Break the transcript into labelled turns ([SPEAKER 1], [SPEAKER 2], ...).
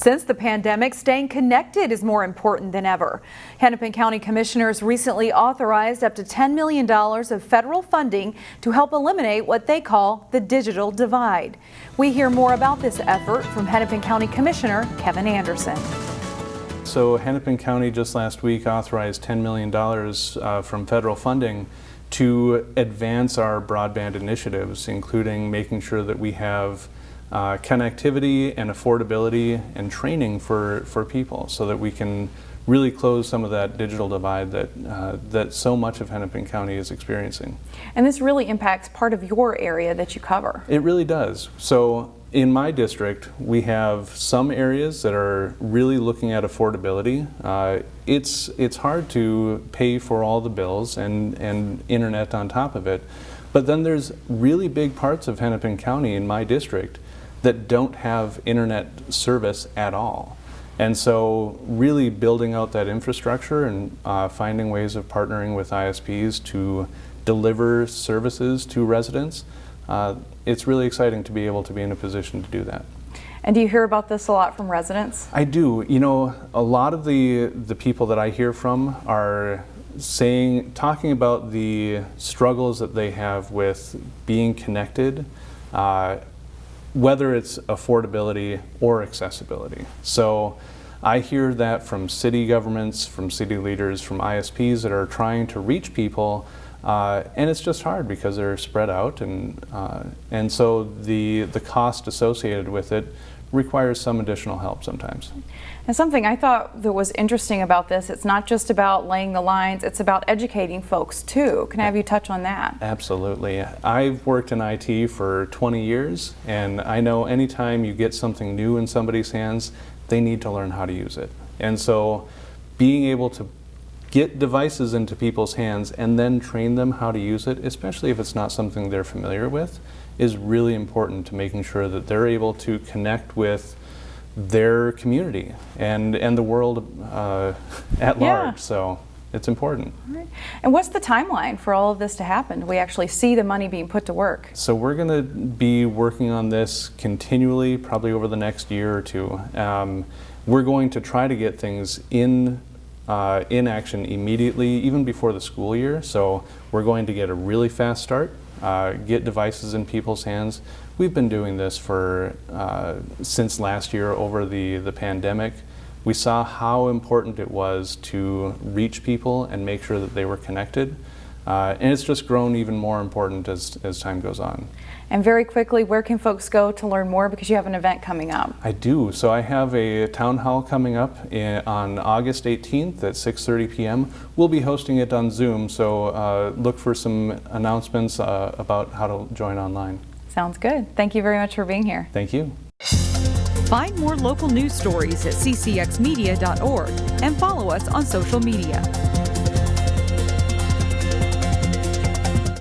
[SPEAKER 1] Since the pandemic, staying connected is more important than ever. Hennepin County Commissioners recently authorized up to $10 million of federal funding to help eliminate what they call the digital divide. We hear more about this effort from Hennepin County Commissioner Kevin Anderson.
[SPEAKER 2] So Hennepin County just last week authorized $10 million from federal funding to advance our broadband initiatives, including making sure that we have connectivity and affordability and training for people so that we can really close some of that digital divide that so much of Hennepin County is experiencing.
[SPEAKER 1] And this really impacts part of your area that you cover.
[SPEAKER 2] It really does. So in my district, we have some areas that are really looking at affordability. It's hard to pay for all the bills and internet on top of it, but then there's really big parts of Hennepin County in my district that don't have internet service at all. And so really building out that infrastructure and finding ways of partnering with ISPs to deliver services to residents, it's really exciting to be able to be in a position to do that.
[SPEAKER 1] And do you hear about this a lot from residents?
[SPEAKER 2] I do. You know, a lot of the people that I hear from are talking about the struggles that they have with being connected, whether it's affordability or accessibility. So I hear that from city governments, from city leaders, from ISPs that are trying to reach people, and it's just hard because they're spread out, and so the cost associated with it requires some additional help sometimes.
[SPEAKER 1] And something I thought that was interesting about this, it's not just about laying the lines, it's about educating folks too. Can I have you touch on that?
[SPEAKER 2] Absolutely. I've worked in IT for 20 years, and I know anytime you get something new in somebody's hands, they need to learn how to use it. And so being able to get devices into people's hands and then train them how to use it, especially if it's not something they're familiar with, is really important to making sure that they're able to connect with their community and the world at large. So it's important.
[SPEAKER 1] All right. And what's the timeline for all of this to happen? Do we actually see the money being put to work?
[SPEAKER 2] So we're going to be working on this continually, probably over the next year or two. We're going to try to get things in action immediately, even before the school year. So we're going to get a really fast start, get devices in people's hands. We've been doing this for since last year over the pandemic. We saw how important it was to reach people and make sure that they were connected. And it's just grown even more important as time goes on.
[SPEAKER 1] And very quickly, where can folks go to learn more, because you have an event coming up?
[SPEAKER 2] I do. So I have a town hall coming up on August 18th at 6:30 p.m. We'll be hosting it on Zoom, so look for some announcements about how to join online.
[SPEAKER 1] Sounds good. Thank you very much for being here.
[SPEAKER 2] Thank you.
[SPEAKER 3] Find more local news stories at ccxmedia.org and follow us on social media.